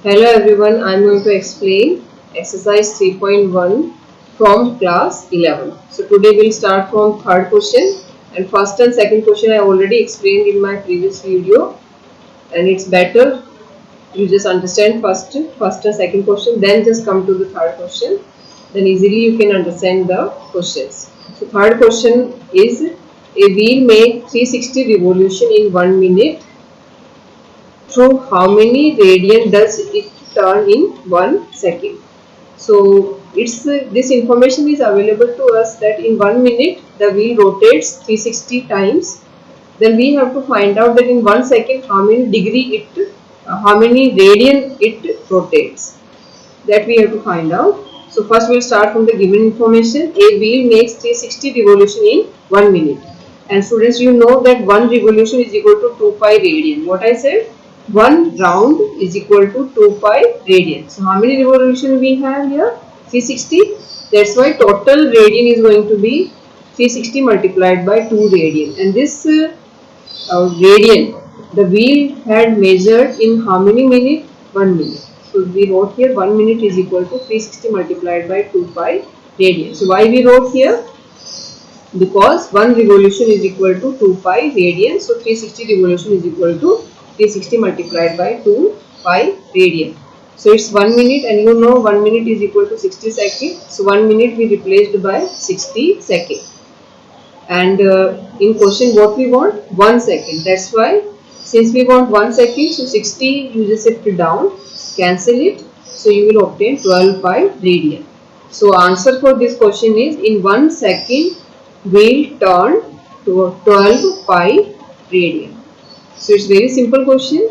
Hello everyone, I am going to explain exercise 3.1 from class 11. So today we will start from third question, and first and second question I already explained in my previous video, and it's better you just understand first and second question, then just come to the third question, then easily you can understand the questions. So third question is, a wheel make 360 revolution in 1 minute. So how many radian does it turn in 1 second? So this information is available to us that in 1 minute the wheel rotates 360 times. Then we have to find out that in 1 second how many radian it rotates. That we have to find out. So first we will start from the given information. A wheel makes 360 revolution in 1 minute. And students, you know that 1 revolution is equal to 2 pi radian. What I said? 1 round is equal to 2 pi radian. So how many revolution we have here? 360. That's why total radian is going to be 360 multiplied by 2 radian. And this radian, the wheel had measured in how many minutes? 1 minute. So we wrote here 1 minute is equal to 360 multiplied by 2 pi radian. So why we wrote here? Because 1 revolution is equal to 2 pi radian. So 360 revolution is equal to 360 multiplied by 2 pi radian. So it's 1 minute, and you know 1 minute is equal to 60 seconds. So 1 minute we replaced by 60 seconds. And in question what we want? 1 second. That's why since we want 1 second, so 60 you just shift down, cancel it. So you will obtain 12 pi radian. So answer for this question is, in 1 second wheel turn to 12 pi radian. So it's very simple question.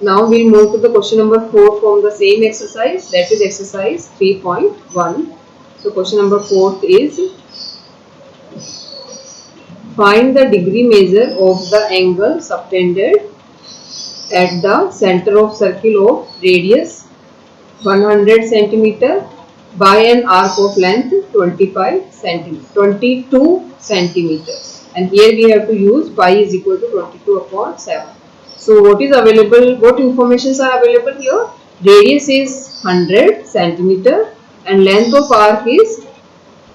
Now we'll move to the question number 4 from the same exercise, that is exercise 3.1. So question number 4 is, find the degree measure of the angle subtended at the center of circle of radius 100 cm by an arc of length 22 cm. And here we have to use pi is equal to 22 upon 7. So what is available, what informations are available here? Radius is 100 cm and length of arc is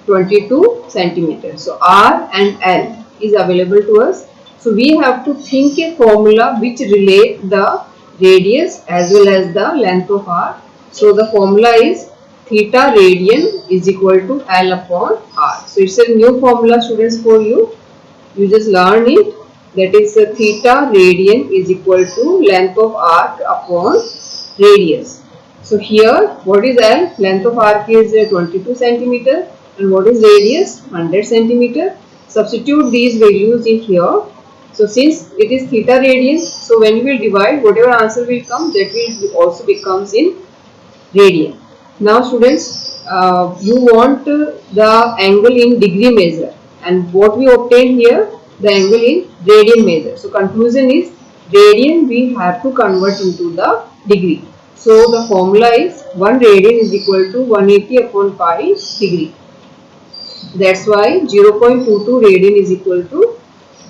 22 cm. So R and L is available to us. So we have to think a formula which relate the radius as well as the length of arc. So the formula is theta radian is equal to L upon R. So it's a new formula, students, for you. You just learn it. That is theta radian is equal to length of arc upon radius. So here what is L? Length of arc is 22 cm and what is radius? 100 cm. Substitute these values in here. So since it is theta radian, so when you will divide, whatever answer will come, that will also becomes in radian. Now students, you want the angle in degree measure, and what we obtain here, the angle in radian measure. So conclusion is, radian we have to convert into the degree. So the formula is 1 radian is equal to 180 upon pi degree. That's why 0.22 radian is equal to,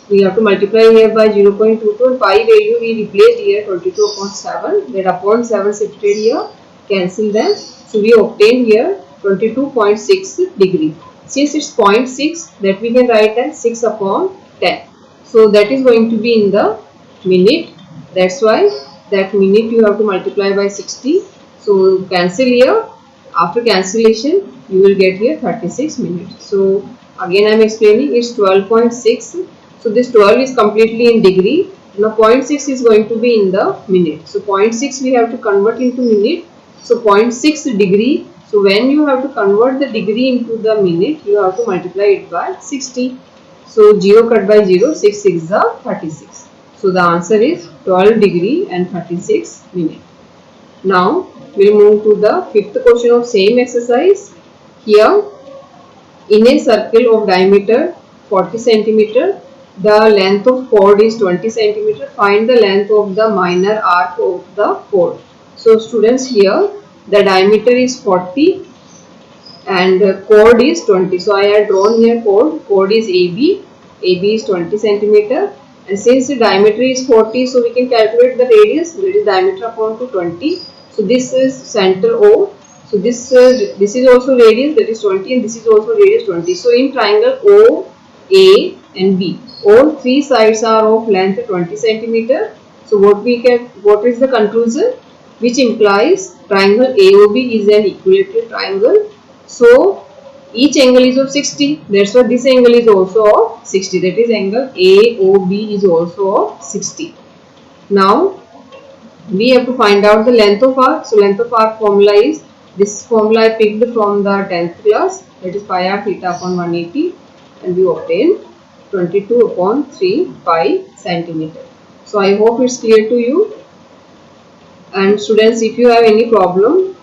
we have to multiply here by 0.22, and pi value we replaced here 22 upon 7, that upon 7 shifted here, cancel them. So we obtain here 22.6 degree. Since it's 0.6, that we can write as 6 upon 10. So that is going to be in the minute. That's why that minute you have to multiply by 60. So cancel here. After cancellation, you will get here 36 minutes. So again I am explaining, it's 12.6. So this 12 is completely in degree. Now 0.6 is going to be in the minute. So 0.6 we have to convert into minute. So 0.6 degree. So when you have to convert the degree into the minute, you have to multiply it by 60. So 0 cut by 0, 6 6 are 36. So the answer is 12 degree and 36 minutes. Now we'll move to the fifth question of same exercise. Here, in a circle of diameter 40 cm, the length of chord is 20 cm. Find the length of the minor arc of the chord. So students, here the diameter is 40 and chord is 20. So I had drawn here chord. Chord is AB. AB is 20 cm. And since the diameter is 40, so we can calculate the radius, that is diameter upon 20. So this is center O. So this is also radius, that is 20, and this is also radius 20. So in triangle O, A and B, all three sides are of length 20 centimeter. So what is the conclusion? Which implies triangle AOB is an equilateral triangle. So each angle is of 60. That's why this angle is also of 60. That is angle AOB is also of 60. Now we have to find out the length of arc. So length of arc formula is, this formula I picked from the 10th class, that is pi r theta upon 180, and we obtain 22 upon 3 pi centimeter. So I hope it's clear to you. And students, if you have any problem,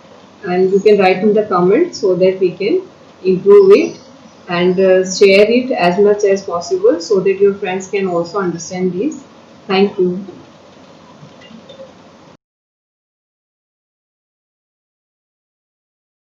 and you can write in the comments so that we can improve it, and share it as much as possible so that your friends can also understand this. Thank you.